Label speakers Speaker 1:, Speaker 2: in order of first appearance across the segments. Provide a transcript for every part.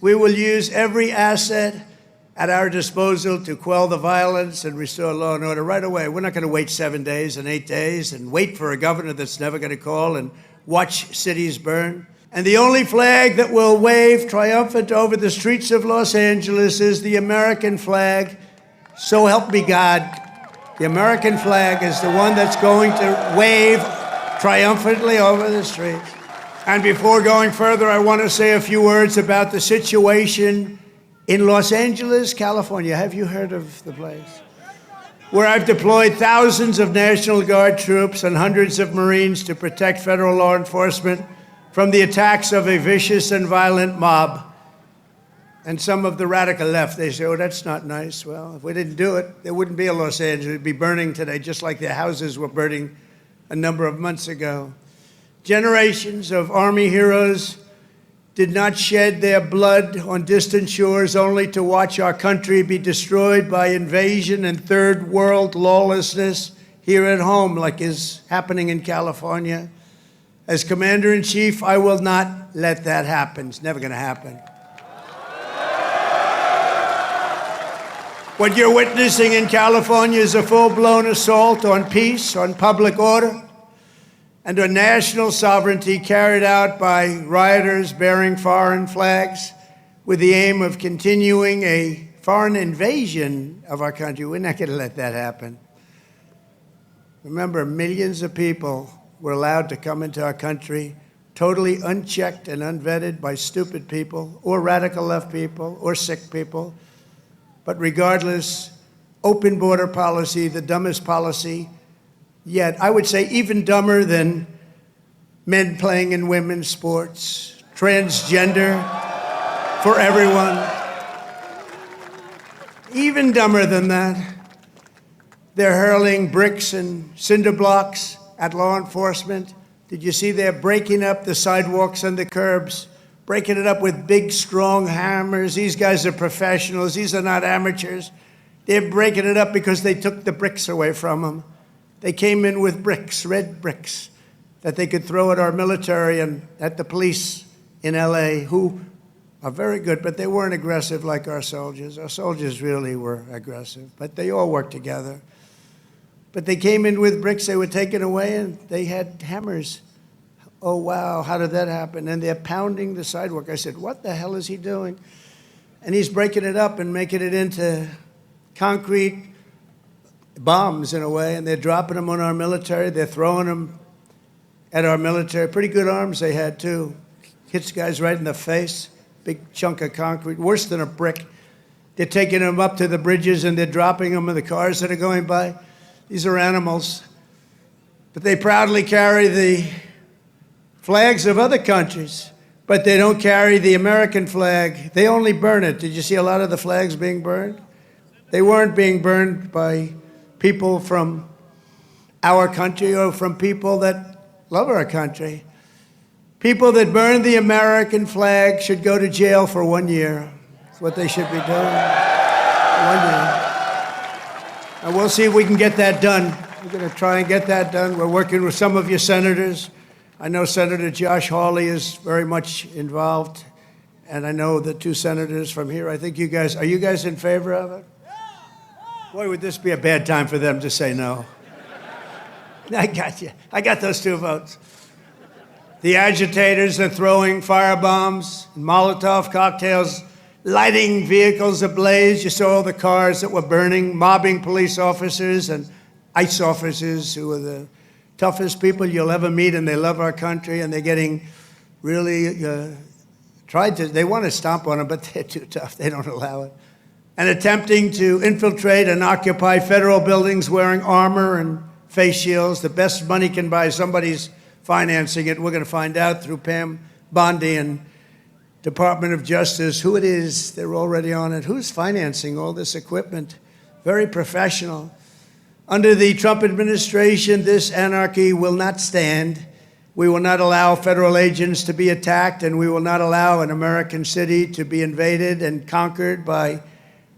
Speaker 1: We will use every asset at our disposal to quell the violence and restore law and order right away. We're not going to wait 7 days and 8 days and wait for a governor that's never going to call and watch cities burn. And the only flag that will wave triumphant over the streets of Los Angeles is the American flag. So help me God. The American flag is the one that's going to wave triumphantly over the streets. And before going further, I want to say a few words about the situation in Los Angeles, California. Have you heard of the place? Where I've deployed thousands of National Guard troops and hundreds of Marines to protect federal law enforcement from the attacks of a vicious and violent mob. And some of the radical left, they say, oh, that's not nice. Well, if we didn't do it, there wouldn't be a Los Angeles. It'd be burning today, just like their houses were burning a number of months ago. Generations of Army heroes did not shed their blood on distant shores only to watch our country be destroyed by invasion and third world lawlessness here at home, like is happening in California. As Commander-in-Chief, I will not let that happen. It's never going to happen. What you're witnessing in California is a full-blown assault on peace, on public order, and on national sovereignty carried out by rioters bearing foreign flags with the aim of continuing a foreign invasion of our country. We're not going to let that happen. Remember, millions of people were allowed to come into our country totally unchecked and unvetted by stupid people or radical left people or sick people. But regardless, open border policy, the dumbest policy yet, I would say even dumber than men playing in women's sports, transgender for everyone. Even dumber than that. They're hurling bricks and cinder blocks at law enforcement. Did you see they're breaking up the sidewalks and the curbs, breaking it up with big, strong hammers? These guys are professionals. These are not amateurs. They're breaking it up because they took the bricks away from them. They came in with bricks, red bricks, that they could throw at our military and at the police in LA, who are very good, but they weren't aggressive like our soldiers. Our soldiers really were aggressive, but they all worked together. But they came in with bricks, they were taken away, and they had hammers. Oh, wow, how did that happen? And they're pounding the sidewalk. I said, what the hell is he doing? And he's breaking it up and making it into concrete bombs in a way, and they're dropping them on our military. They're throwing them at our military. Pretty good arms they had, too. Hits guys right in the face, big chunk of concrete, worse than a brick. They're taking them up to the bridges, and they're dropping them in the cars that are going by. These are animals. But they proudly carry the flags of other countries, but they don't carry the American flag. They only burn it. Did you see a lot of the flags being burned? They weren't being burned by people from our country or from people that love our country. People that burn the American flag should go to jail for 1 year. That's what they should be doing. 1 year. And we'll see if we can get that done. We're going to try and get that done. We're working with some of your senators. I know Senator Josh Hawley is very much involved. And I know the two senators from here. I think you guys, are you guys in favor of it? Boy, would this be a bad time for them to say no. I got you. I got those 2 votes. The agitators are throwing firebombs and Molotov cocktails, lighting vehicles ablaze. You saw all the cars that were burning, mobbing police officers and ICE officers who are the toughest people you'll ever meet, and they love our country, and they're getting really they want to stomp on them, but they're too tough. They don't allow it. And attempting to infiltrate and occupy federal buildings wearing armor and face shields. The best money can buy, somebody's financing it. We're going to find out through Pam Bondi and Department of Justice who it is. They're already on it. Who's financing all this equipment? Very professional. Under the Trump administration, this anarchy will not stand. We will not allow federal agents to be attacked, and we will not allow an American city to be invaded and conquered by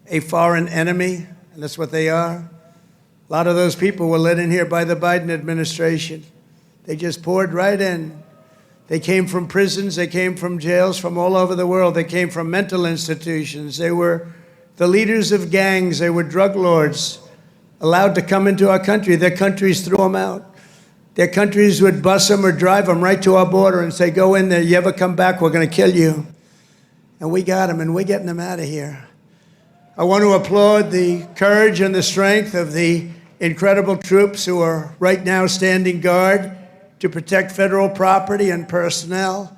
Speaker 1: a foreign enemy, and that's what they are. A lot of those people were let in here by the Biden administration. They just poured right in. They came from prisons, they came from jails from all over the world. They came from mental institutions. They were the leaders of gangs. They were drug lords allowed to come into our country. Their countries threw them out. Their countries would bus them or drive them right to our border and say, go in there, you ever come back, we're going to kill you. And we got them, and we're getting them out of here. I want to applaud the courage and the strength of the incredible troops who are right now standing guard to protect federal property and personnel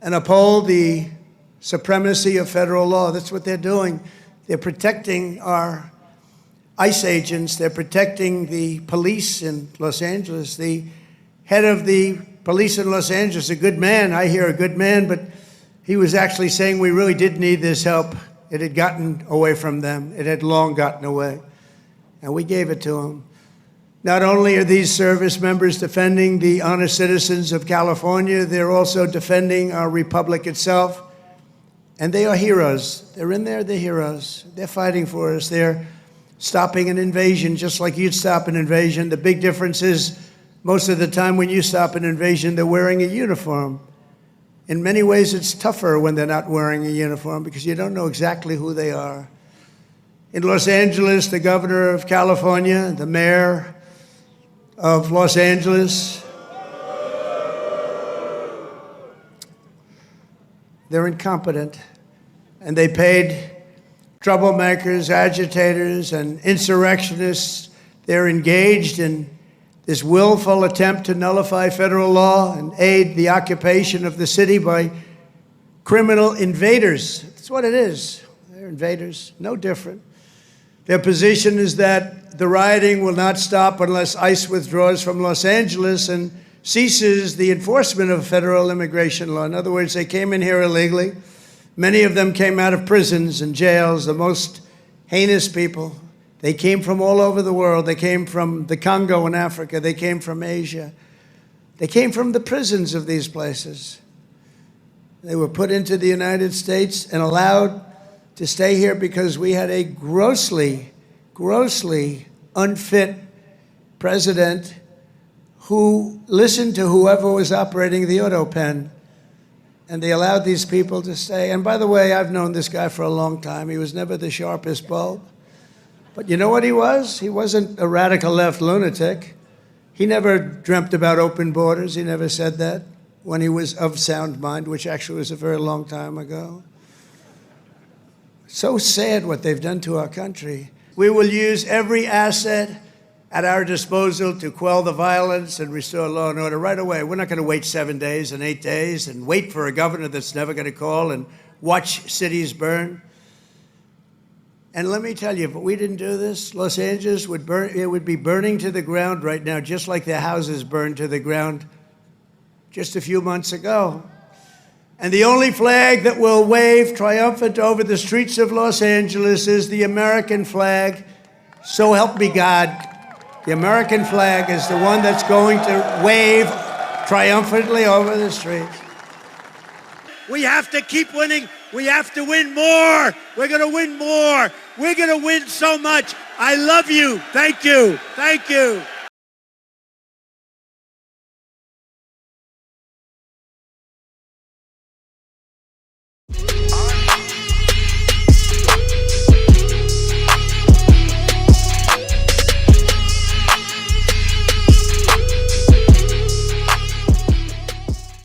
Speaker 1: and uphold the supremacy of federal law. That's what they're doing. They're protecting our ICE agents. They're protecting the police in Los Angeles. The head of the police in Los Angeles, a good man, I hear a good man, but he was actually saying we really did need this help. It had gotten away from them. It had long gotten away. And we gave it to them. Not only are these service members defending the honest citizens of California, they're also defending our republic itself. And they are heroes. They're in there, they're heroes. They're fighting for us. They're stopping an invasion just like you'd stop an invasion. The big difference is most of the time when you stop an invasion, they're wearing a uniform. In many ways, it's tougher when they're not wearing a uniform because you don't know exactly who they are. In Los Angeles, the governor of California, the mayor of Los Angeles, they're incompetent, and they paid troublemakers, agitators, and insurrectionists. They're engaged in this willful attempt to nullify federal law and aid the occupation of the city by criminal invaders. That's what it is. They're invaders, no different. Their position is that the rioting will not stop unless ICE withdraws from Los Angeles and ceases the enforcement of federal immigration law. In other words, they came in here illegally. Many of them came out of prisons and jails, the most heinous people. They came from all over the world. They came from the Congo in Africa. They came from Asia. They came from the prisons of these places. They were put into the United States and allowed to stay here because we had a grossly unfit president who listened to whoever was operating the auto pen. And they allowed these people to stay. And by the way, I've known this guy for a long time. He was never the sharpest bulb. But you know what he was? He wasn't a radical left lunatic. He never dreamt about open borders. He never said that when he was of sound mind, which actually was a very long time ago. So sad what they've done to our country. We will use every asset at our disposal to quell the violence and restore law and order right away. We're not going to wait 7 days and 8 days and wait for a governor that's never going to call and watch cities burn. And let me tell you, if we didn't do this, Los Angeles would burn. It would be burning to the ground right now, just like their houses burned to the ground just a few months ago. And the only flag that will wave triumphant over the streets of Los Angeles is the American flag. So help me God. The American flag is the one that's going to wave triumphantly over the streets. We have to keep winning. We have to win more. We're going to win more. We're going to win so much. I love you. Thank you. Thank you.